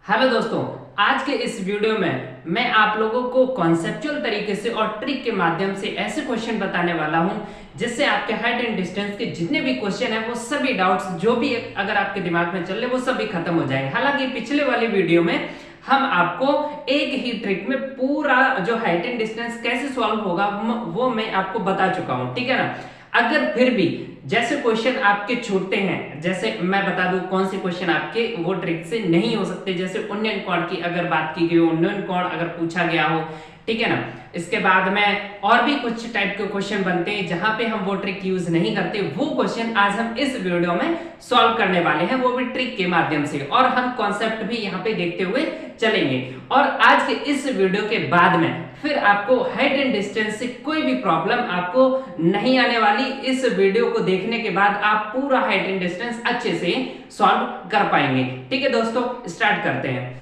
Hello दोस्तों, आज के इस वीडियो में मैं आप लोगों को कॉन्सेप्चुअल तरीके से और ट्रिक के माध्यम से ऐसे क्वेश्चन बताने वाला हूं जिससे आपके हाइट एंड डिस्टेंस के जितने भी क्वेश्चन हैं वो सभी डाउट्स जो भी अगर आपके दिमाग में चल रहे वो सभी खत्म हो जाएंगे। हालांकि पिछले वाली वीडियो में हम आपको एक ही ट्रिक में पूरा जो हाइट एंड डिस्टेंस कैसे सॉल्व होगा वो मैं आपको बता चुका हूं, ठीक है ना। अगर फिर भी जैसे क्वेश्चन आपके छूटते हैं, जैसे मैं बता दूं कौन से क्वेश्चन आपके वो ट्रिक से नहीं हो सकते, जैसे उन्नयन कॉर्ड की अगर बात की गई हो, उन्नयन कॉर्ड अगर पूछा गया हो, ठीक है ना। इसके बाद में और भी कुछ टाइप के क्वेश्चन बनते हैं जहां पे हम वो ट्रिक यूज नहीं करते, वो क्वेश्चन आज हम इस वीडियो में सॉल्व करने वाले हैं, वो भी ट्रिक के माध्यम से, और हम कॉन्सेप्ट भी यहाँ पे देखते हुए चलेंगे। और आज के इस वीडियो के बाद में फिर आपको हाइट एंड डिस्टेंस से कोई भी प्रॉब्लम आपको नहीं आने वाली। इस वीडियो को देखने के बाद आप पूरा हाइट एंड डिस्टेंस अच्छे से सॉल्व कर पाएंगे। ठीक है दोस्तों, स्टार्ट करते हैं।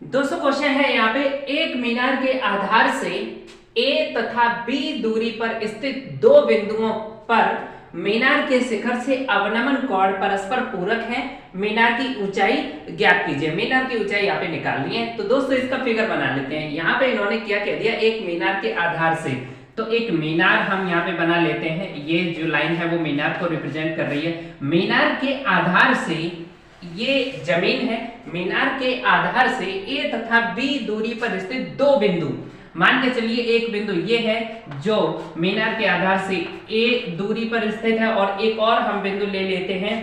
दोस्तों क्वेश्चन है यहाँ पे, एक मीनार के आधार से ए तथा बी दूरी पर स्थित दो बिंदुओं पर मीनार के शिखर से अवनमन कोण परस्पर पूरक हैं। मीनार की ऊंचाई ज्ञात कीजिए। मीनार की ऊंचाई यहाँ पे निकालनी है, तो दोस्तों इसका फिगर बना लेते हैं। यहाँ पे इन्होंने क्या कह दिया, एक मीनार के आधार से, तो एक मीनार हम यहाँ पे बना लेते हैं। ये जो लाइन है वो मीनार को रिप्रेजेंट कर रही है। मीनार के आधार से ये जमीन है, मीनार के आधार से ए तथा बी दूरी पर स्थित दो बिंदु, मान के चलिए एक बिंदु ये है जो मीनार के आधार से ए दूरी पर स्थित है, और एक और हम बिंदु ले लेते हैं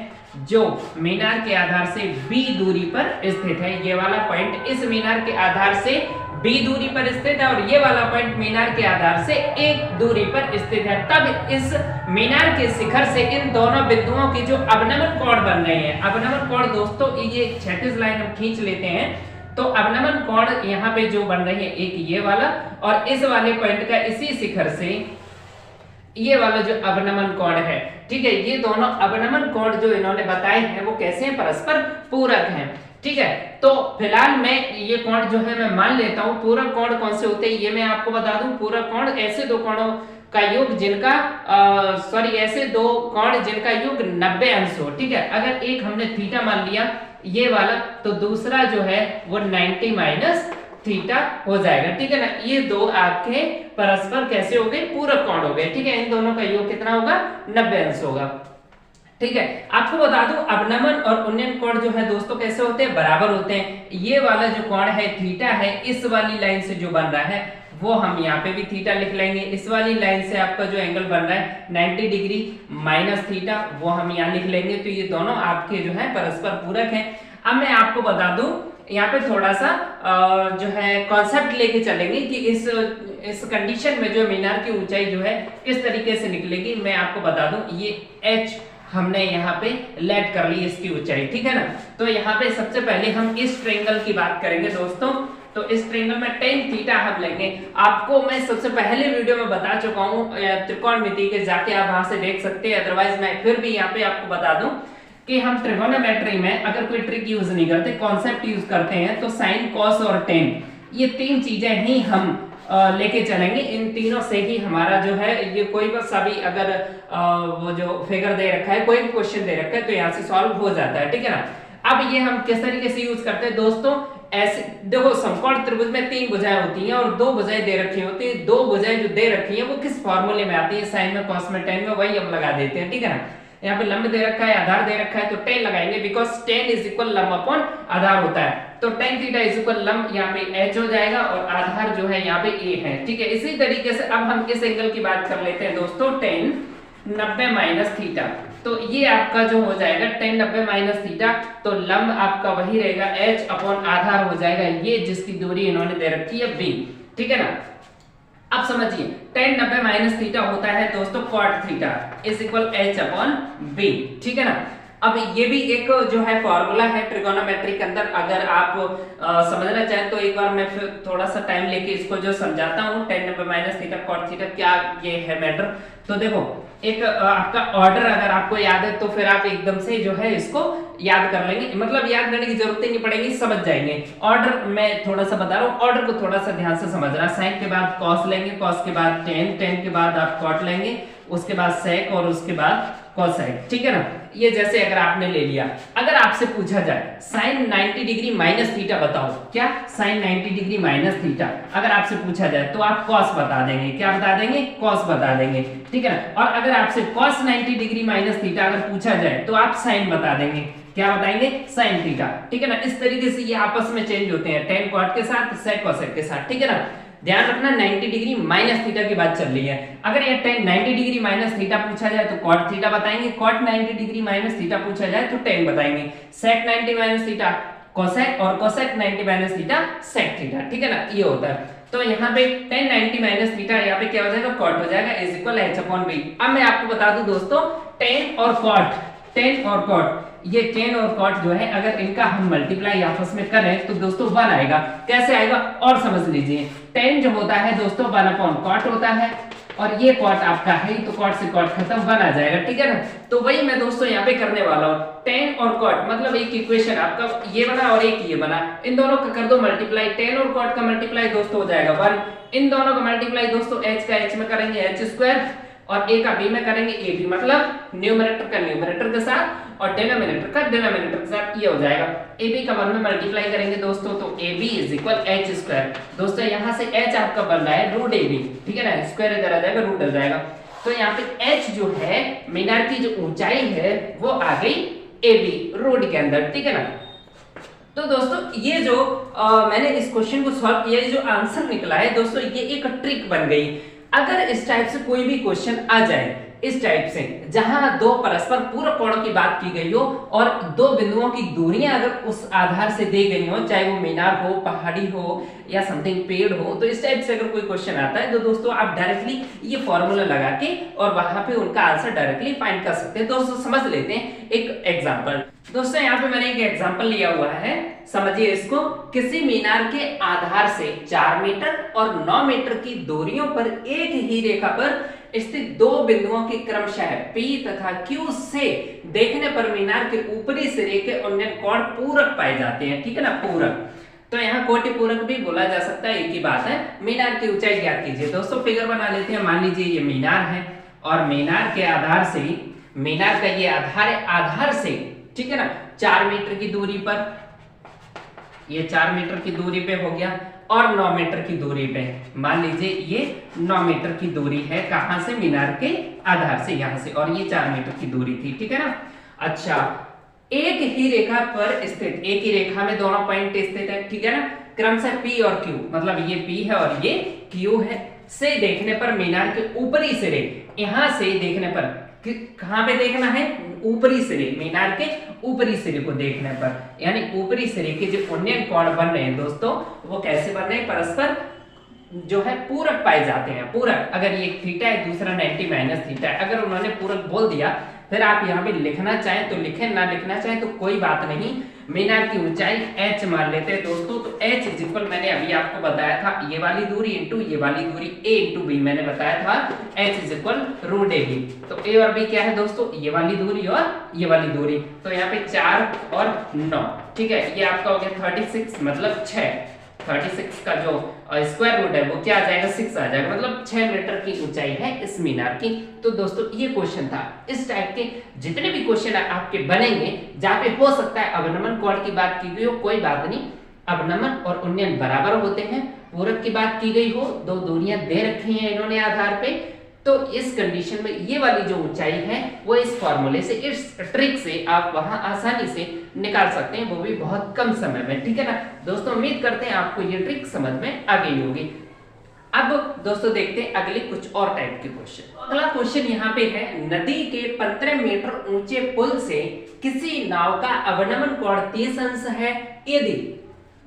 जो मीनार के आधार से बी दूरी पर स्थित है। ये वाला पॉइंट इस मीनार के आधार से बी दूरी पर स्थित है, और ये वाला पॉइंट मीनार के आधार से ए दूरी पर स्थित है। तब इस मीनार के शिखर से इन दोनों बिंदुओं की जो अवनमन कोण बन रहे हैं, अवनमन कोण दोस्तों ये क्षैतिज लाइन हम खींच लेते हैं, तो अवनमन कोण यहाँ पे जो बन रही है, एक ये वाला और इस वाले पॉइंट का इसी शिखर से ये वाला जो अवनमन कोण है, ठीक है, ये दोनों अवनमन कोण जो इन्होंने बताए हैं वो कैसे हैं, परस्पर पूरक हैं। ठीक है, तो फिलहाल मैं ये कोण जो है मैं मान लेता हूं। पूरक कोण कौन से होते हैं ये मैं आपको बता दूं। पूरक कोण ऐसे दो कोणों का योग जिनका ऐसे दो कोण जिनका योग 90 अंश हो। ठीक है, अगर एक हमने थीटा मान लिया ये वाला, तो दूसरा जो है वो 90 माइनस थीटा हो जाएगा। ठीक है ना, ये दो आपके परस्पर कैसे हो गए, पूरक कोण हो गए। ठीक है, इन दोनों का योग कितना होगा, 90 अंश होगा। ठीक है, आपको बता दूं अवनमन और उन्नयन कोण जो है दोस्तों कैसे होते हैं, बराबर होते हैं। ये वाला जो कोण है थीटा है, इस वाली लाइन से जो बन रहा है वो हम यहाँ पे भी थीटा लिख लेंगे। इस वाली लाइन से आपका जो एंगल बन रहा है 90 डिग्री माइनस थीटा, वो हम यहाँ लिख लेंगे। तो ये दोनों आपके जो है परस्पर पूरक हैं। अब मैं आपको बता दूं यहाँ पे थोड़ा सा जो है कॉन्सेप्ट लेके चलेंगे कि इस कंडीशन में जो मीनार की ऊंचाई जो है किस तरीके से निकलेगी। मैं आपको बता दूं, ये h हमने यहाँ पे लेट कर ली इसकी ऊंचाई। ठीक है ना, तो यहाँ पे सबसे पहले हम इस ट्रायंगल की बात करेंगे दोस्तों। तो इस ट्रायंगल में tan थीटा हम लेंगे। आपको मैं सबसे पहले वीडियो में बता चुका हूँ, त्रिकोणमिति के जाके आप वहां से देख सकते हैं। अदरवाइज मैं फिर भी यहाँ पे आपको बता दूं कि हम ट्रिगोनोमेट्री में अगर कोई ट्रिक यूज नहीं करते, कॉन्सेप्ट यूज करते हैं, तो साइन, कॉस और टेन, ये तीन चीजें ही हम लेके चलेंगे। इन तीनों से ही हमारा जो है ये कोई बस अभी अगर वो जो फिगर दे रखा है, कोई भी क्वेश्चन दे रखा है, तो यहाँ से सॉल्व हो जाता है। ठीक है ना, अब ये हम किस तरीके से यूज करते हैं दोस्तों, ऐसे देखो समकोण त्रिभुज में तीन भुजाएं होती हैं और दो भुजाएं दे रखी होती है। दो भुजाएं जो दे रखी है वो किस फॉर्मूले में आती है, साइन में, कॉस में, टेन में, वही हम लगा देते हैं। ठीक है ना, यहाँ पे लंब दे रखा है, आधार दे रखा है, तो टेन लगाएंगे, बिकॉज टेन इज इक्वल लंब अपॉन आधार होता है। तो टेन थीटा इज इक्वल लंब यहाँ पे h हो जाएगा और आधार जो है यहाँ पे a है। ठीक है, इसी तरीके से अब हम इस एंगल की बात कर लेते हैं दोस्तों, टेन 90 माइनस थीटा। तो ये आपका जो हो जाएगा टेन 90 माइनस थीटा, तो लंब आपका वही रहेगा h अपॉन आधार हो जाएगा, ये जिसकी दूरी इन्होंने दे रखी है b। ठीक है ना, अब समझिए tan 90 माइनस थीटा होता है दोस्तों cot theta is equal h upon b। ठीक है ना, अब ये भी एक जो है फॉर्मूला है ट्रिगोनोमेट्री के अंदर। अगर आप समझना चाहें तो एक बार मैं फिर थोड़ा सा टाइम लेके इसको जो समझाता हूँ, tan 90 minus theta cot theta क्या ये है मैटर। तो देखो एक आपका ऑर्डर अगर आपको याद है तो फिर आप एकदम से जो है इसको याद कर लेंगे, मतलब याद करने की जरूरत ही नहीं पड़ेगी, समझ जाएंगे। ऑर्डर मैं थोड़ा सा बता रहा हूँ, ऑर्डर को थोड़ा सा ध्यान से समझना। साइन के बाद कॉस लेंगे, कॉस के बाद टेन, टेन के बाद आप कॉट लेंगे, उसके बाद सेक और उसके बाद कोसेक, ठीक है ना। ये जैसे अगर आपने ले लिया, अगर आपसे पूछा जाए साइन 90 डिग्री माइनस थीटा बताओ, क्या साइन 90 डिग्री माइनस थीटा अगर आपसे पूछा जाए तो आप कॉस बता देंगे, क्या बता देंगे, कॉस बता देंगे, ठीक है ना। और अगर आपसे कॉस 90 डिग्री माइनस थीटा अगर पूछा जाए तो आप साइन बता देंगे, क्या बताएंगे, साइन थीटा, ठीक है ना। इस तरीके से ये आपस में चेंज होते हैं, टेन कॉट के साथ, सेक कोसेक के साथ, ठीक है ना। ध्यान रखना 90 डिग्री माइनस थीटा की बात चल रही है। अगर ये टेन 90 डिग्री माइनस थीटा पूछा जाए तो कॉट थीटा बताएंगे, कॉट 90 डिग्री माइनस थीटा पूछा जाए तो टेन बताएंगे, सेक 90 माइनस थीटा कोसेक और cosec 90 minus theta sec theta, ठीक है ना। ये होता है। तो यहाँ पे tan 90 माइनस थीटा यहाँ पे क्या हो जाएगा, कॉट हो जाएगा, is equal h upon b। अब मैं आपको बता दूं दोस्तों, tan और कॉट ये tan और कॉट जो है अगर इनका हम मल्टीप्लाई आपस में करें तो दोस्तों 1 आएगा। कैसे आएगा और समझ लीजिए, tan जो होता है दोस्तों 1 अपॉन कॉट होता है और ये कॉट आपका है तो कॉट से कॉट खत्म, 1 आ जाएगा, ठीक है ना। तो वही मैं दोस्तों यहाँ पे करने वाला हूँ, tan और कॉट मतलब एक इक्वेशन आपका ये बना और एक ये बना, इन दोनों का कर दो मल्टीप्लाई, tan और कॉट का मल्टीप्लाई दोस्तों हो जाएगा 1, इन दोनों का मल्टीप्लाई दोस्तों h का h में करेंगे h स्क्वायर और a का b में करेंगे ab, मतलब न्यूमरेटर का न्यूमरेटर के साथ और डिनोमिनेटर का डिनोमिनेटर के साथ, ये हो जाएगा। ab का 1 में मल्टीप्लाई करेंगे दोस्तों तो ab is equal h square, दोस्तों यहाँ से h आपका बन रहा है रूट ab, ठीक है ना, स्क्वायर इधर आ जाएगा, रूट आ जाएगा। तो यहाँ पे h जो है मीनार की जो ऊंचाई है वो आ गई ab रूट के अंदर, ठीक है ना। तो दोस्तों ये जो मैंने इस क्वेश्चन को सॉल्व किया, ये जो आंसर निकला है दोस्तों ये एक ट्रिक बन गई। अगर इस टाइप से कोई भी क्वेश्चन आ जाए, इस टाइप से जहां दो परस्पर पूरक कोणों की बात की गई हो और दो बिंदुओं की दूरियां अगर उस आधार से दी गई हो, चाहे वो मीनार हो, पहाड़ी हो या समथिंग पेड़ हो, तो इस टाइप से अगर कोई क्वेश्चन आता है तो दोस्तों आप डायरेक्टली ये फॉर्मूला लगा के और वहां पे उनका आंसर डायरेक्टली फाइंड कर सकते हैं। दोस्तों समझ लेते हैं एक एग्जांपल। दोस्तों यहाँ पे मैंने एक एग्जांपल लिया हुआ है, समझिए इसको। किसी मीनार के आधार से 4 मीटर और 9 मीटर की दूरियों पर एक ही रेखा पर स्थित दो बिंदुओं की क्रमशः P तथा Q से देखने पर मीनार के ऊपरी सिरे के उन्नयन कोण पूरक पाए जाते हैं, ठीक है ना, पूरक। तो यहाँ कोटि पूरक भी बोला जा सकता है, एक ही बात है। मीनार की ऊंचाई ज्ञात कीजिए। दोस्तों फिगर बना लेते हैं। मान लीजिए ये मीनार है और मीनार के आधार से, मीनार का ये आधार है, आधार से, ठीक है ना, 4 मीटर की दूरी पर, ये 4 मीटर की दूरी पे हो गया और 9 मीटर की दूरी पे, मान लीजिए ये 9 मीटर की दूरी है, कहां से, मीनार के आधार से, यहां से, और ये 4 मीटर की दूरी थी, ठीक है ना। अच्छा, एक ही रेखा पर स्थित, एक ही रेखा में दोनों पॉइंट स्थित है, ठीक है ना, क्रमशः P और Q, मतलब ये P है और ये Q है, से देखने पर मीनार के ऊपरी सिरे, यहां से देखने पर कहां पे देखना है, ऊपरी सिरे, मीनार के ऊपरी सिरे को देखने पर, यानी ऊपरी सिरे के जो उन्नयन कोण बन रहे हैं दोस्तों वो कैसे बन रहे हैं, परस्पर जो है पूरक पाए जाते हैं। पूरक, अगर ये थीटा है दूसरा 90 माइनस थीटा है, अगर उन्होंने पूरक बोल दिया फिर आप यहाँ पे लिखना चाहें तो लिखें, ना लिखना चाहें तो कोई बात नहीं। मीनार की ऊंचाई h मान लेते हैं दोस्तों, तो h इज इक्वल, मैंने अभी आपको बताया था, ये वाली दूरी इंटू ये वाली दूरी a इंटू b, मैंने बताया था h is equal root ab। तो a और b क्या है दोस्तों, ये वाली दूरी और ये वाली दूरी, तो यहाँ पे 4 और 9, ठीक है, ये आपका हो गया 36, मतलब 6, 36 का जो स्क्वायर रूट है वो क्या आ जाएगा, 6 आ जाएगा, मतलब 6 मीटर की ऊंचाई है इस मीनार की। तो दोस्तों ये क्वेश्चन था। इस टाइप के जितने भी क्वेश्चन आपके बनेंगे जहाँ पे हो सकता है अवनमन कोण की बात की गई हो, कोई बात नहीं, अवनमन और उन्नयन बराबर होते हैं, पूरक की बात की गई हो, दो दूरियां दे रखी हैं इन्होंने आधार पे, तो इस कंडीशन में ये वाली जो ऊंचाई है वो इस फॉर्मूले से, इस ट्रिक से आप वहां आसानी से निकाल सकते हैं, वो भी बहुत कम समय में, ठीक है ना। दोस्तों उम्मीद करते हैं आपको ये ट्रिक समझ में आ गई होगी। अब दोस्तों देखते हैं अगले कुछ और टाइप के क्वेश्चन। अगला क्वेश्चन यहाँ पे है, नदी के 15 मीटर ऊंचे पुल से किसी नाव का अवनमन कोण 30 अंश है यदि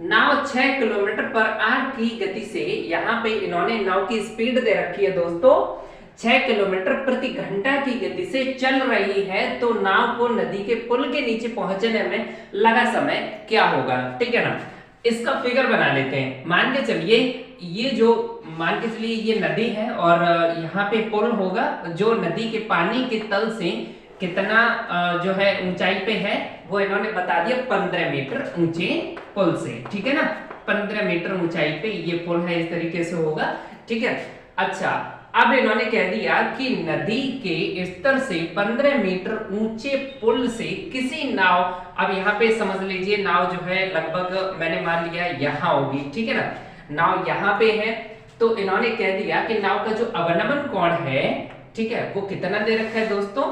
नाव 6 किलोमीटर पर 8 की गति से, यहाँ पे इन्होंने नाव की स्पीड दे रखी है दोस्तों 6 किलोमीटर प्रति घंटा की गति से चल रही है, तो नाव को नदी के पुल के नीचे पहुंचने में लगा समय क्या होगा, ठीक है ना। इसका फिगर बना लेते हैं। मान के चलिए ये जो, मान के चलिए ये नदी है और यहाँ पे पुल होगा जो नदी के पानी के तल से कितना जो है ऊंचाई पे है वो इन्होंने बता दिया 15 मीटर ऊंचे पुल से, ठीक है ना, 15 मीटर ऊंचाई पे ये पुल है, इस तरीके से होगा, ठीक है। अच्छा, अब इन्होंने कह दिया कि नदी के स्तर से 15 मीटर ऊंचे पुल से किसी नाव, अब यहाँ पे समझ लीजिए नाव जो है लगभग मैंने मान लिया यहाँ होगी, ठीक है ना, नाव यहाँ पे है। तो इन्होंने कह दिया कि नाव का जो अवनमन कोण है, ठीक है, वो कितना दे रखा है दोस्तों,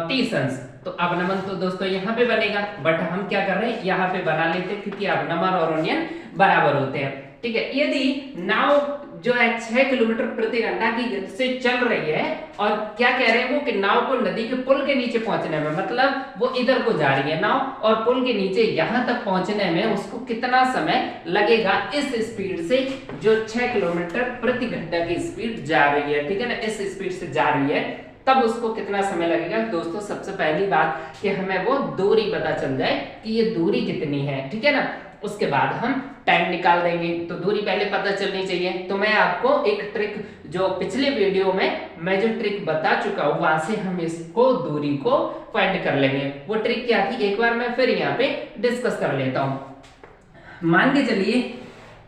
30 अंश। तो अवनमन तो दोस्तों यहाँ पे बनेगा, बट हम क्या कर रहे हैं, यहाँ पे बना लेते हैं क्योंकि अवनमन और उन्नयन बराबर होते हैं, ठीक है। यदि नाव जो है 6 किलोमीटर प्रति घंटा की गति से चल रही है और क्या कह रहे हैं वो कि नाव को नदी के पुल के नीचे पहुंचने में, मतलब वो इधर को जा रही है नाव और पुल के नीचे यहां तक पहुंचने में उसको कितना समय लगेगा इस स्पीड से, जो 6 किलोमीटर प्रति घंटा की स्पीड जा रही है, ठीक है ना, इस स्पीड से जा रही है, तब उसको कितना समय लगेगा। दोस्तों सबसे पहली बात कि हमें वो दूरी पता चल जाए कि ये दूरी कितनी है, ठीक है ना, उसके बाद हम टाइम निकाल देंगे। तो दूरी पहले पता चलनी चाहिए। तो मैं आपको एक ट्रिक, जो पिछले वीडियो में मैं जो ट्रिक बता चुका हूं, वहां से हम इसको दूरी को फाइंड कर लेंगे। वो ट्रिक क्या थी, एक बार मैं फिर यहाँ पे डिस्कस कर लेता हूं। मान के चलिए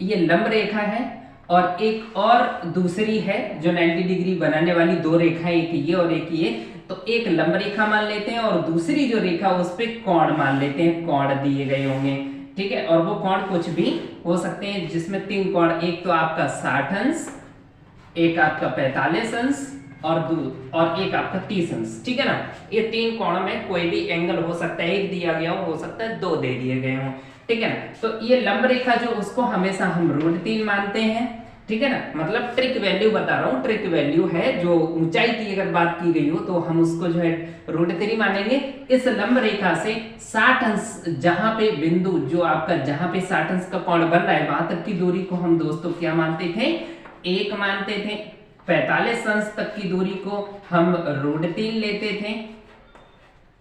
ये लंब रेखा है और एक और दूसरी है जो 90 डिग्री बनाने वाली, दो रेखाएं, एक ये और एक ये। तो एक लंब रेखा मान लेते हैं और दूसरी जो रेखा उस पे कोण मान लेते हैं, कोण दिए गए होंगे, ठीक है। और वो कोण कुछ भी हो सकते हैं, जिसमें 3 कोण, एक तो आपका 60 अंश, एक आपका 45 अंश और एक आपका 30 अंश, ठीक है ना। ये 3 कोण में कोई भी एंगल हो सकता है, एक दिया गया हो सकता है 2 दे दिए गए हों, ठीक है ना। तो ये लंब रेखा जो, उसको हमेशा हम √3 मानते हैं, ठीक है ना, मतलब ट्रिक वैल्यू बता रहा हूँ, ट्रिक वैल्यू है जो ऊंचाई की अगर बात की गई हो तो हम उसको जो है √3 मानेंगे। इस लंब रेखा से 60 अंश, जहां पे बिंदु जो आपका, जहां पे 60 अंश का कोण बन रहा है, वहां तक की दूरी को हम दोस्तों क्या मानते थे, 1 मानते थे। 45 अंश तक की दूरी को हम √3 लेते थे,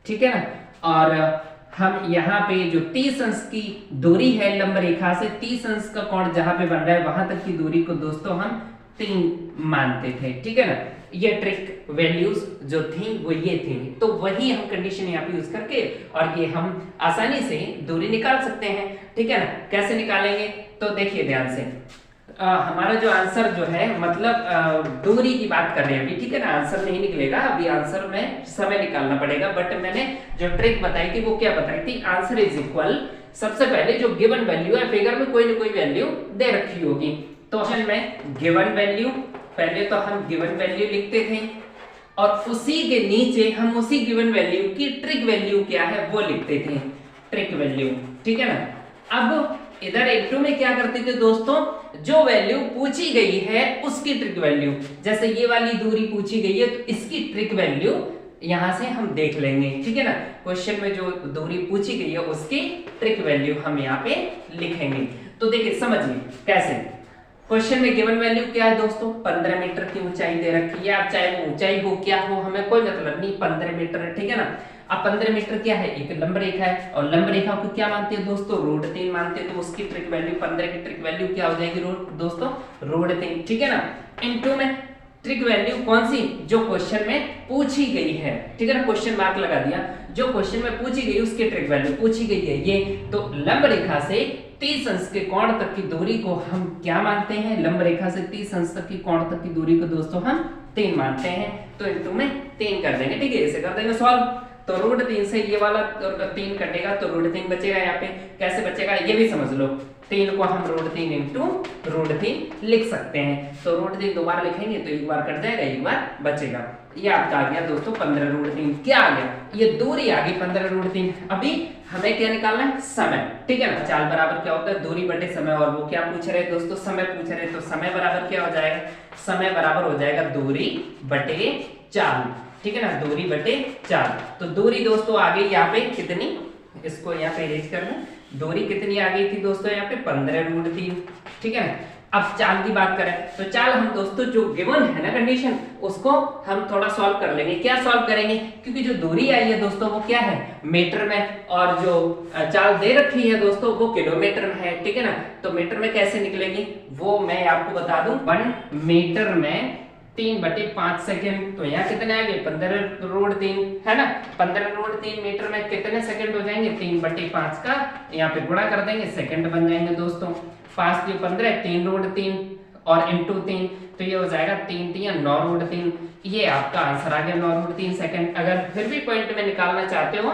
ठीक है ना। और हम यहाँ पे जो 30 अंश की दूरी है लंब रेखा से, 30 अंश का कोण जहां पे बन रहा है वहां तक की दूरी को दोस्तों हम 3 मानते थे, ठीक है ना। ये ट्रिक वैल्यूज जो थी वो ये थी। तो वही हम कंडीशन यहाँ पे यूज करके और ये हम आसानी से दूरी निकाल सकते हैं, ठीक है ना। कैसे निकालेंगे, तो देखिए ध्यान से, हमारा जो आंसर जो है, मतलब दूरी की बात कर रहे हैं अभी, ठीक है ना, आंसर नहीं निकलेगा अभी, आंसर में समय निकालना पड़ेगा। बट मैंने जो ट्रिक बताई थी वो क्या बताई थी, आंसर इज इक्वल, सबसे पहले जो गिवन वैल्यू है, फिगर में कोई ना कोई वैल्यू दे रखी होगी, तो ऑप्शन में गिवन वैल्यू, पहले तो हम गिवन वैल्यू लिखते थे और उसी के नीचे हम उसी गिवन वैल्यू की ट्रिक वैल्यू क्या है वो लिखते थे, ट्रिक वैल्यू, ठीक है ना। अब इधर इनटू में क्या करते थे दोस्तों, जो वैल्यू पूछी गई है उसकी ट्रिक वैल्यू, जैसे ये वाली दूरी पूछी गई है तो इसकी ट्रिक वैल्यू यहां से हम देख लेंगे, ठीक है ना। क्वेश्चन में जो दूरी पूछी गई है उसकी ट्रिक वैल्यू हम यहाँ पे लिखेंगे। तो देखिए समझिए कैसे, क्वेश्चन में गिवन वैल्यू क्या है दोस्तों, 15 मीटर की ऊंचाई दे रखी है। आप चाहे वो ऊंचाई हो क्या हो हमें कोई मतलब नहीं, 15 मीटर है, ठीक है ना। अब 15 मीटर क्या है, एक लंब रेखा है और लंब रेखा को क्या मानते हैं दोस्तों, √3 मानते हैं। तो उसकी ट्रिक वैल्यू, 15 की ट्रिक वैल्यू क्या हो जाएगी दोस्तों, √3, ठीक है ना। इनटू में ट्रिक वैल्यू कौन सी, जो क्वेश्चन में पूछी गई है, ठीक है ना, क्वेश्चन मार्क लगा दिया, जो क्वेश्चन में पूछी गई उसकी ट्रिक वैल्यू पूछी गई है ये। तो लंब रेखा से 30 अंश के कोण तक की दूरी को हम क्या मानते हैं, लंब रेखा से 30 अंश तक की कोण तक की दूरी को दोस्तों हम 3 मानते हैं। तो इनटू में 3 कर देंगे, ठीक है, ऐसे कर देंगे सॉल्व। तो √3 से ये वाला 3 कटेगा तो √3 बचेगा। यहाँ पे कैसे बचेगा ये भी समझ लो, 3 को हम √3 इंटू √3 लिख सकते हैं। तो √3 दो बार लिखेंगे तो एक बार कट जाएगा, एक बार बचेगा। ये आपका आ गया दोस्तों 15√3। क्या आ गया, ये दूरी आ गई 15√3। अभी हमें क्या निकालना है, समय, ठीक है ना। चाल बराबर क्या होता है, दूरी बटे समय, और वो क्या पूछ रहे हैं दोस्तों, समय पूछ रहे हैं। तो समय बराबर क्या हो जाएगा, समय बराबर हो जाएगा दूरी बटे चाल, ठीक है ना, दूरी बटे चाल। तो दूरी दोस्तों आ गई यहाँ पे कितनी, इसको यहाँ पे इरेज कर लें, दूरी कितनी आ गई थी दोस्तों यहाँ पे 15√3, ठीक है ना। अब चाल की बात करें तो चाल हम दोस्तों जो गिवन है ना कंडीशन, उसको हम थोड़ा सॉल्व कर लेंगे। क्या सॉल्व करेंगे, क्योंकि जो दूरी आई है दोस्तों वो क्या है, मीटर में, और जो चाल दे रखी है दोस्तों वो किलोमीटर में है, ठीक है ना। तो मीटर में कैसे निकलेगी वो मैं आपको बता दूं, 1 मीटर में 3/5 सेकेंड। तो यहाँ कितने आ गए, 15√3 है ना। 15√3 मीटर में कितने सेकंड हो जाएंगे, 3/5 का यहाँ पे गुणा कर देंगे, सेकंड बन जाएंगे दोस्तों। 5 × 15 3√3 और इंटू 3, तो ये हो जाएगा 3 3 9√3। ये आपका आंसर आ गया 9√3 सेकंड। अगर फिर भी पॉइंट में निकालना चाहते हो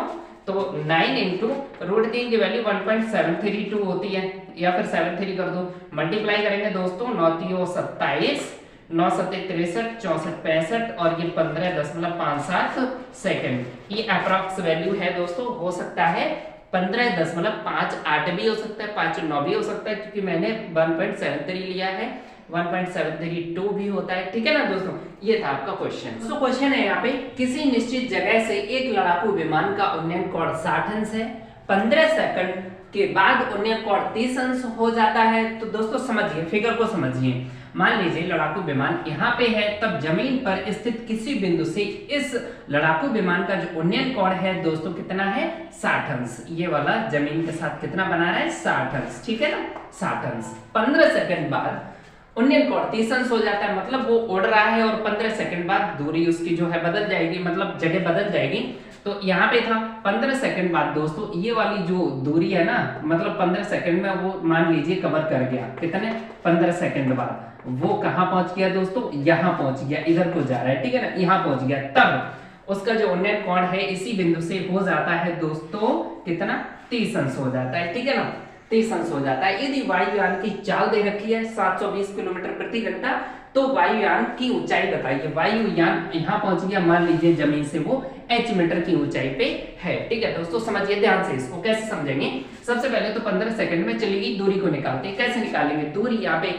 तो 9 इंटू √3 की वैल्यू 1.732 होती है, या फिर 73 कर दो, मल्टीप्लाई करेंगे दोस्तों, 9 3 27, 9 7 63, 64 65 और ये 15.57 सेकंड। ये अप्रॉक्स वैल्यू है दोस्तों। हो सकता है 15.58 भी हो सकता है, 5.9 भी हो सकता है, क्योंकि मैंने 1.73 लिया है, 1.732 भी होता है, ठीक है ना दोस्तों। ये था आपका क्वेश्चन। तो क्वेश्चन है यहाँ पे, किसी निश्चित जगह से एक लड़ाकू विमान का उन्नयन कोण 60 अंश है, 15 सेकंड के बाद उन्नयन कोण 30 अंश हो जाता है। तो दोस्तों समझिए, फिगर को समझिए। मान लीजिए लड़ाकू विमान यहाँ पे है, तब जमीन पर स्थित किसी बिंदु से इस लड़ाकू विमान का जो उन्नयन कोण है दोस्तों कितना है, 60 अंश। ये वाला जमीन के साथ कितना बना रहा है, 60 अंश, ठीक है ना, 60 अंश। 15 सेकंड बाद उन्नयन कोण 30 अंश हो जाता है, मतलब वो उड़ रहा है और 15 सेकंड बाद दूरी उसकी जो है बदल जाएगी, मतलब जगह बदल जाएगी। तो यहाँ पे था 15 सेकंड बाद दोस्तों ये वाली जो दूरी है ना, मतलब 15 सेकंड में वो मान लीजिए कवर कर गया, कितने 15 सेकंड बाद वो कहाँ पहुंच गया दोस्तों, यहाँ पहुंच गया, इधर को जा रहा है, ठीक है ना, यहाँ पहुंच गया। तब उसका जो उन्नयन कोण है इसी बिंदु से हो जाता है दोस्तों कितना, 30 अंश हो जाता है, ठीक है ना, 30 अंश हो जाता है। यदि वायुयान की चाल दे रखी है 720 किलोमीटर प्रति घंटा, तो वायुयान की ऊंचाई बताइए। वायुयान यहाँ पहुंच गया, मान लीजिए जमीन से वो h मीटर की ऊंचाई पे है, ठीक है दोस्तों। समझिए ध्यान से, इसको कैसे समझेंगे। सबसे पहले तो 15 सेकंड में चलेगी, दूरी को निकालते हैं। कैसे निकालेंगे दूरी, यहाँ पे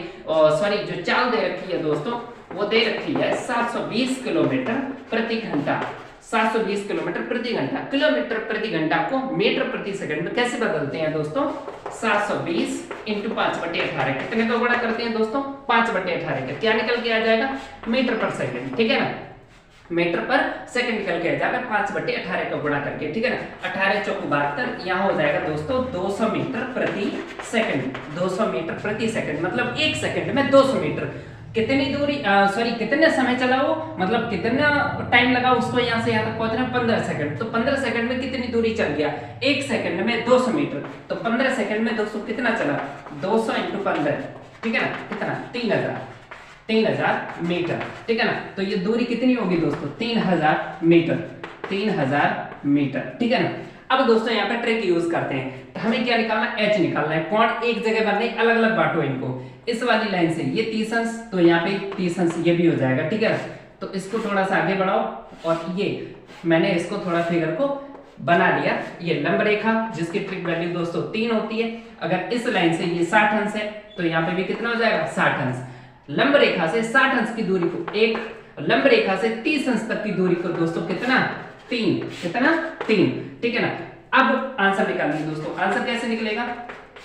सॉरी जो चाल दे रखी है दोस्तों वो दे रखी है 720 किलोमीटर प्रति घंटा, 720 किलोमीटर प्रति घंटा। किलोमीटर प्रति घंटा को मीटर प्रति सेकंड में कैसे बदलते हैं दोस्तों, 720 इंटू 5/18, कितने का गुणा करते हैं दोस्तों, 5/18 का क्या निकल के आ जाएगा, मीटर पर सेकंड, ठीक है ना, मीटर पर सेकंड निकल के आ जाएगा 5/18 का गुणा करके, ठीक है ना। 18 चौक 72, यहाँ हो जाएगा दोस्तों 200 मीटर प्रति सेकंड, 200 मीटर प्रति सेकंड, मतलब 1 सेकंड में 200 मीटर। कितनी दूरी सॉरी कितने समय चला वो, मतलब कितना टाइम लगा उसको यहाँ से यहाँ तक पहुंचने, 15 सेकंड। तो 15 सेकंड में कितनी दूरी चल गया, 1 सेकंड में 200 मीटर। तो 15 सेकंड में दोस्तों कितना चला, 200 इंटू 15, ठीक है ना, कितना 3000 मीटर, ठीक है ना। तो ये दूरी कितनी होगी दोस्तों, 3000 मीटर, 3000 मीटर, ठीक है ना। अब दोस्तों यहाँ पे ट्रिक यूज करते हैं, तो हमें क्या निकालना, h निकालना है। कोण एक जगह बनने, अलग अलग बांटो इनको। इस वाली लाइन से ये 30 अंश, तो यहाँ पे 30 अंश ये भी हो जाएगा, ठीक है। तो इसको थोड़ा सा आगे बढ़ाओ, और ये मैंने इसको थोड़ा फिगर को बना लिया। ये लंब रेखा जिसकी ट्रिक वैल्यू दोस्तों 3 होती है। अगर इस लाइन से ये 60 अंश है तो यहाँ पे भी कितना हो जाएगा, 60 अंश। लंब रेखा से 60 अंश की दूरी को 1, लंब रेखा से 30 अंश तक की दूरी को दोस्तों कितना, 3, कितना 3, ठीक है ना। अब आंसर निकालिए दोस्तों। आंसर कैसे निकलेगा,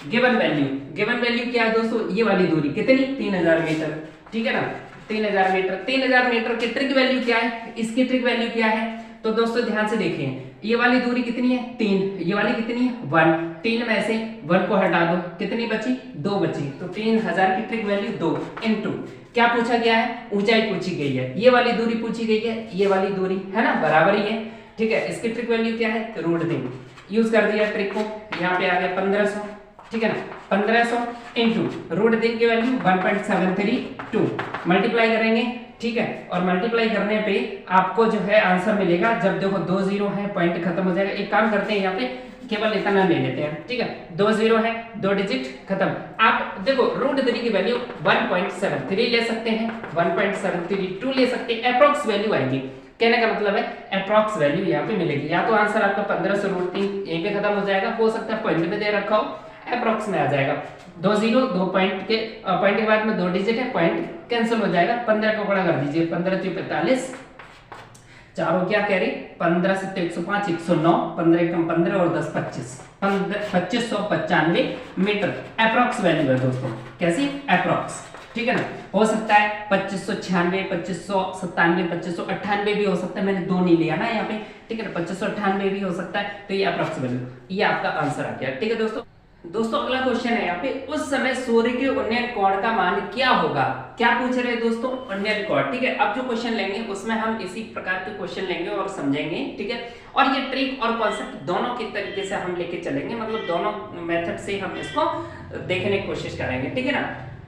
गिवन वैल्यू क्या है दोस्तों, ये वाली दूरी कितनी, 3000 मीटर, ठीक है ना, 3000 मीटर। 3000 मीटर की ट्रिक वैल्यू क्या है, इसकी ट्रिक वैल्यू क्या है, तो दोस्तों ध्यान से देखिए, ये वाली दूरी कितनी है, 3, ये वाली कितनी है, 1, 3 में से 1 को हटा दो, कितनी बची, 2 बची। तो 3000 की ट्रिक वैल्यू 2 इंटू क्या पूछा गया है, ऊंचाई पूछी गई है, ये वाली दूरी पूछी गई है, ये वाली दूरी है ना, बराबर ही है, ठीक है। इसकी ट्रिक वैल्यू क्या है, √3 यूज कर दिया ट्रिक को, यहाँ पे आ गया 1500, ठीक है ना, 1500 इंटू √3 की वैल्यू 1.732, मल्टीप्लाई करेंगे, ठीक है। और मल्टीप्लाई करने पे आपको जो है आंसर मिलेगा, जब देखो 2 0 है पॉइंट खत्म हो जाएगा। एक काम करते हैं, यहाँ पे केवल इतना ले लेते हैं, ठीक है, 2 0 है, 2 डिजिट खत्म। आप देखो √3 की वैल्यू 1.73 ले सकते हैं, 1.732 ले सकते हैं, अप्रॉक्स वैल्यू आएगी। कहने का मतलब है अप्रॉक्स वैल्यू यहाँ पे मिलेगी। या तो आंसर आपका 1500 √3 यहीं पे खत्म हो जाएगा, हो सकता है पॉइंट में दे रखा हो, अप्रॉक्स में आ जाएगा। 2 0 2 पॉइंट के बाद में 2 डिजिट है, पॉइंट कैंसिल हो जाएगा। 15 को गुणा कर दीजिए, 15 3 45, चारों क्या कह रही, 15 से 105, 109, 15 कम 15 और 10 25, 2595 मीटर अप्रॉक्स वैल्यू है दोस्तों। कैसी, अप्रॉक्स, ठीक है ना। हो सकता है 2596, 2597, 2598 भी हो सकता है, मैंने 2 नहीं लिया ना यहाँ पे, ठीक है ना, 2598 भी हो सकता है। तो ये अप्रॉक्स वैल्यू, ये आपका आंसर आ गया, ठीक है दोस्तों। अगला क्वेश्चन है यहाँ पे, उस समय सूर्य के उन्नयन कोण का मान क्या होगा। क्या पूछ रहे हैं दोस्तों, उन्नयन कोण, ठीक है। अब जो क्वेश्चन लेंगे उसमें हम इसी प्रकार के क्वेश्चन लेंगे और समझेंगे, ठीक है। और ये ट्रिक और कॉन्सेप्ट दोनों के तरीके से हम लेके चलेंगे, मतलब दोनों मेथड से हम इसको देखने की कोशिश करेंगे, ठीक है ना।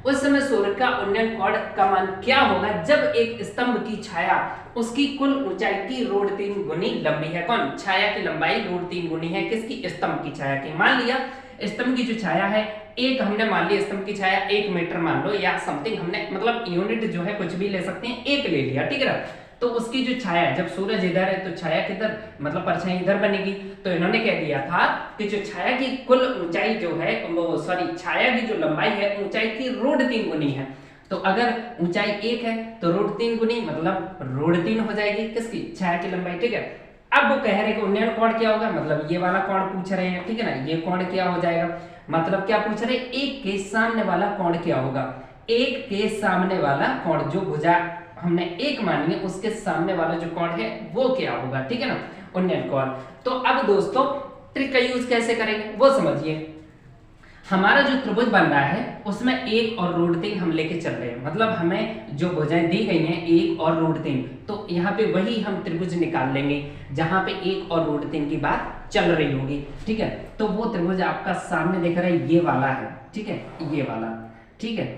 उस समय सूर्य का उन्नयन कोण का मान क्या होगा जब एक स्तंभ की छाया उसकी कुल ऊंचाई की √3 गुनी लंबी है। कौन? छाया की लंबाई √3 गुनी है किसकी? स्तंभ की छाया की। मान लिया स्तंभ की जो छाया है एक, हमने मान लिया स्तंभ की छाया 1 मीटर मान लो या समथिंग, हमने मतलब यूनिट जो है कुछ भी ले सकते हैं, 1 ले लिया, ठीक है ना। तो उसकी जो छाया, जब सूरज इधर है तो छाया किधर, मतलब परछाई इधर बनेगी। तो इन्होंने कह दिया था कि जो छाया की कुल ऊंचाई जो है वो सॉरी छाया की जो लंबाई है ऊंचाई की √3 गुनी है। तो अगर ऊंचाई 1 है तो √3 गुनी मतलब √3 हो जाएगी किसकी? छाया की लंबाई, ठीक है। अब वो कह रहे हैं कि उन्नयन कोण क्या होगा, मतलब ये वाला कोण पूछ रहे हैं, ठीक है ना। ये कोण क्या हो जाएगा, मतलब क्या पूछ रहे हैं, एक के सामने वाला कोण क्या होगा। एक के सामने वाला कोण, जो भुजा हमने 1 मानी है उसके सामने वाला जो कोण है वो क्या होगा, ठीक है ना, उन्नयन कोण। तो अब दोस्तों ट्रिक का यूज कैसे करेंगे वो समझिए। हमारा जो त्रिभुज बन रहा है उसमें 1 और √3 हम लेके चल रहे हैं, मतलब हमें जो भुजाएं दी गई हैं 1 और √3, तो यहाँ पे वही हम त्रिभुज निकाल लेंगे जहां पे 1 और √3 की बात चल रही होगी, ठीक है। तो वो त्रिभुज आपका सामने दिख रहा है, ये वाला है, ठीक है, ये वाला, ठीक है,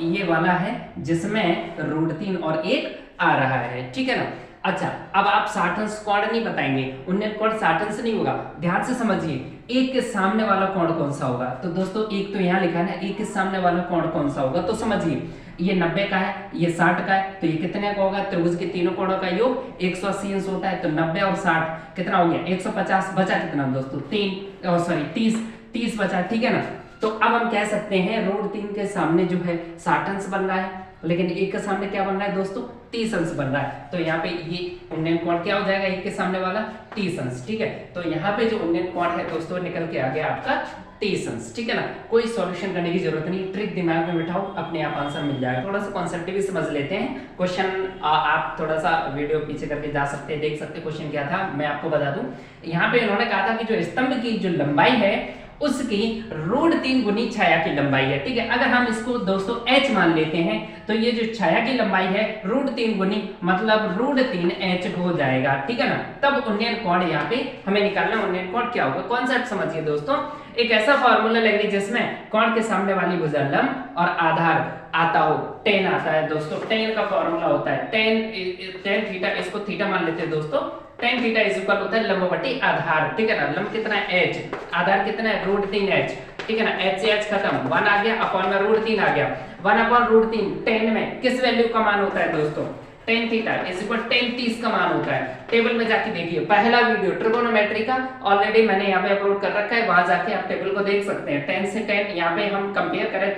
ये वाला है जिसमें √3 और 1 आ रहा है, ठीक है ना। अच्छा, अब आप 60° कोण नहीं बताएंगे, उन्नयन कोण 60° नहीं होगा। ध्यान से समझिए, 1 के सामने वाला कोण कौन सा होगा। तो दोस्तों 1 तो यहाँ लिखा है ना, 1 के सामने वाला कोण कौन सा होगा, तो समझिए ये 90 का है, ये 60 का है, तो ये कितने का होगा, त्रिभुज के तीनों कोणों का योग 180° होता है। तो 90 और 60 कितना हो गया, 150, बचा कितना दोस्तों, 30 बचा, ठीक है ना। तो अब हम कह सकते हैं √3 के सामने जो है 60° बन रहा है, लेकिन 1 के सामने क्या बन रहा है दोस्तों, 30° बन रहा है। तो यहाँ पे ये उन्नयन कोण क्या हो जाएगा, 1 के सामने वाला 30°, ठीक है। तो यहाँ पे जो उन्नयन कोण है दोस्तों निकल के आ गया आपका 30°, ठीक है ना। कोई सॉल्यूशन करने की जरूरत नहीं, ट्रिक दिमाग में बिठाओ, अपने आप आंसर मिल जाएगा। थोड़ा सा कॉन्सेप्ट भी समझ लेते हैं। क्वेश्चन आप थोड़ा सा वीडियो पीछे करके जा सकते हैं, देख सकते हैं क्वेश्चन क्या था। मैं आपको बता दूं, यहाँ पे इन्होंने कहा था कि जो स्तंभ की जो लंबाई है उसकी √3 गुनी छाया की लंबाई है, ठीक है। अगर हम इसको दोस्तों h मान लेते हैं तो ये जो छाया की लंबाई है √3 गुनी मतलब √3h हो जाएगा, ठीक है ना। तब उन्नयन कोण यहाँ पे हमें निकालना, उन्नयन कोण क्या होगा। कॉन्सेप्ट समझिए दोस्तों, एक ऐसा फॉर्मूला लेंगे जिसमें कोण के सामने वाली भुजा लंब और आधार आता हो, tan आता है दोस्तों। tan का फॉर्मूला होता है tan थीटा, इसको थीटा मान लेते हैं दोस्तों। tan थीटा इज इक्वल होता है लंब बटे आधार, ठीक है ना। लंब कितना है h, आधार कितना है √3h, ठीक है ना। h से h खत्म, 1 आ गया, अपॉन में √3 आ गया, 1/√3। tan में किस वैल्यू का मान होता है दोस्तों, tan theta is equal tan 30 का मान होता है। टेबल में जाके देखिए, पहला वीडियो ट्रिगोनोमेट्री का ऑलरेडी मैंने यहाँ पे अपलोड कर रखा है, वहां जाके आप टेबल को देख सकते हैं। tan से tan यहाँ पे हम कंपेयर करें,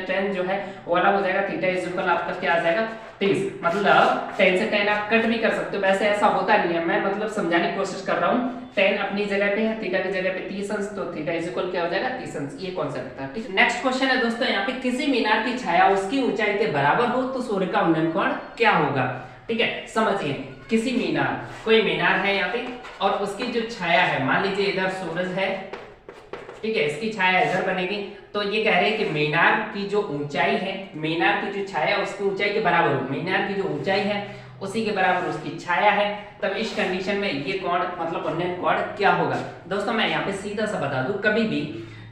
tan जो है वो अलग हो जाएगा, थीटा इज इक्वल आपका क्या आ जाएगा 30, मतलब tan से tan आप कट भी कर सकते हो, वैसे ऐसा होता नहीं है, मैं मतलब समझाने की कोशिश कर रहा हूँ। tan अपनी जगह पे है, थीटा की जगह पे 30°, तो थीटा इज इक्वल क्या हो जाएगा 30°, ये कॉन्सेप्ट था, ठीक है। नेक्स्ट क्वेश्चन है दोस्तों, यहाँ पे किसी मीनार की छाया उसकी ऊंचाई के बराबर हो तो सूर्य का उन्नयन कोण क्या होगा, ठीक है। समझिए, किसी मीनार, कोई मीनार है यहाँ पे और उसकी जो छाया है, मान लीजिए इधर सूरज है, ठीक है, इसकी छाया इधर बनेगी। तो ये कह रहे हैं कि मीनार की जो ऊंचाई है, मीनार की जो छाया उसकी ऊंचाई के बराबर हो, मीनार की जो ऊंचाई है उसी के बराबर उसकी छाया है। तब इस कंडीशन में ये कोण मतलब उन्नयन कोण क्या होगा। दोस्तों मैं यहाँ पे सीधा सा बता दूं, कभी भी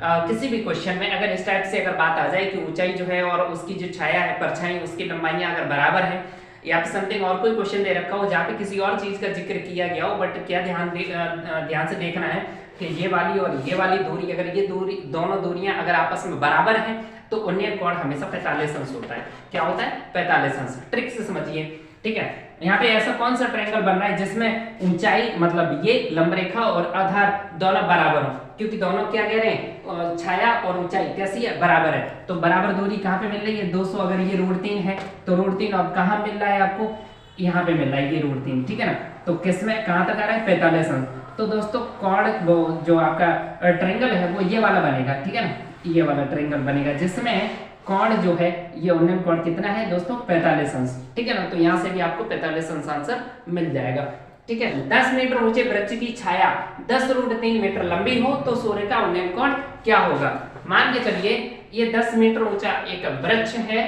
किसी भी क्वेश्चन में अगर इस टाइप से अगर बात आ जाए कि ऊंचाई जो है और उसकी जो छाया है, परछाई, उसकी लंबाइयां अगर बराबर है, या फिर समथिंग और कोई क्वेश्चन दे रखा हो जहाँ पे किसी और चीज का जिक्र किया गया हो, बट क्या ध्यान से देखना है कि ये वाली और ये वाली दूरी, अगर ये दूरी, दोनों दूरियां अगर आपस में बराबर हैं तो उन्नयन कोण हमेशा 45° होता है। क्या होता है 45°। ट्रिक से समझिए, ठीक है। यहाँ पे ऐसा कौन सा ट्रायंगल बन रहा है जिसमें ऊंचाई मतलब ये लंब रेखा और आधार दोनों बराबर हो, क्योंकि दोनों क्या कह रहे हैं, छाया और ऊंचाई कैसी है, बराबर है। तो बराबर दूरी कहाँ पे मिल रही है 200, अगर ये √3 है तो √3 अब कहाँ मिल रहा है आपको, यहाँ पे मिल रहा है ये √3, ठीक है ना। तो किसमें कहाँ तक आ रहा है 45°। तो दोस्तों कोण वो जो आपका ट्रायंगल है वो ये वाला बनेगा, ठीक है ना, ये वाला ट्रायंगल बनेगा जिसमें कोण जो है ये उन्नयन कोण कितना है दोस्तों 45°, ठीक है ना। तो यहाँ से भी आपको 45° आंसर मिल जाएगा, ठीक है। 10 मीटर ऊंचे वृक्ष की छाया 10√3 मीटर लंबी हो तो सूर्य का उन्नयन कोण क्या होगा। मान के चलिए ये 10 मीटर ऊंचा एक वृक्ष है,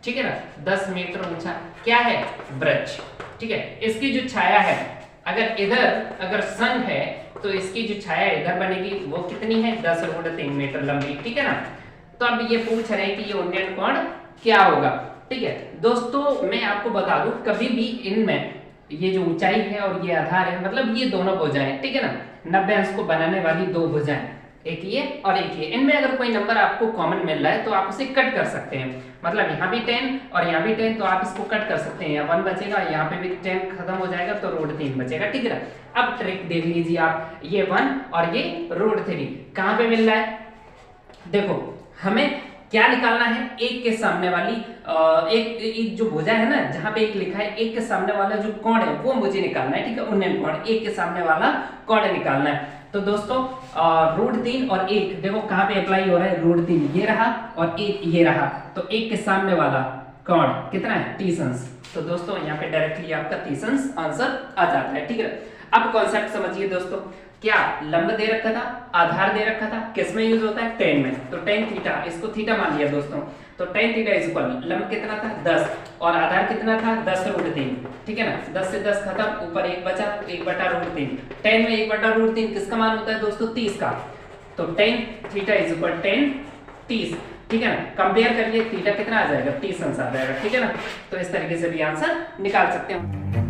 ठीक है ना, 10 मीटर ऊंचा क्या है वृक्ष, ठीक है। इसकी जो छाया है अगर इधर अगर सन है तो इसकी जो छाया इधर बनेगी वो कितनी है 10√3 मीटर लंबी, ठीक है ना। तो अब ये पूछ रहे हैं कि ये उन्नयन कोण क्या होगा। ठीक है दोस्तों, मैं आपको बता दूं कभी भी इनमें ये जो ऊंचाई है और ये आधार है, मतलब ये दोनों भुजाएं, ठीक है ना, 90 अंश को बनाने वाली दो भुजाएं, एक ये और एक ये, इनमें अगर कोई नंबर आपको कॉमन मिल रहा है तो आप उसे कट कर सकते हैं। मतलब यहाँ भी 10 और यहाँ भी 10, तो आप इसको कट कर सकते हैं, यहाँ 1 बचेगा, यहाँ पे भी 10 खत्म हो जाएगा तो √3 बचेगा। ठीक है ना। अब ट्रिक देख लीजिए आप, ये 1 और ये √3 कहाँ पे मिल रहा है। देखो हमें क्या निकालना है, एक के सामने वाली एक जो भुजा है ना, जहां पे एक लिखा है, एक के सामने वाला जो कोण है वो मुझे निकालना है। ठीक है, उन्नयन कोण, एक के सामने वाला कोण निकालना है। तो दोस्तों √3 और 1 देखो कहां पे अप्लाई हो रहा है, √3 ये रहा और 1 ये रहा, तो एक के सामने वाला कोण कितना है, 30 अंश। तो दोस्तों यहाँ पे डायरेक्टली आपका 30 अंश आंसर आ जाता है। ठीक है, अब कॉन्सेप्ट समझिए दोस्तों, क्या लंब दे रखा था, आधार दे रखा था, किस में यूज होता है, tan में, तो tan थीटा, इसको थीटा मान लिया दोस्तों, तो tan थीटा इज इक्वल, लंब कितना था 10 और आधार कितना था 10√3। ठीक है ना, 10 से 10 खत्म, ऊपर 1 बचा, 1/√3, tan में 1/√3 किसका मान होता है दोस्तों, 30 का, तो tan theta is equal tan 30। ठीक है ना, कंपेयर करिए, थीटा कितना आ जाएगा, 30 अंश आ जाएगा। ठीक है ना, तो इस तरीके से भी आंसर निकाल सकते हैं।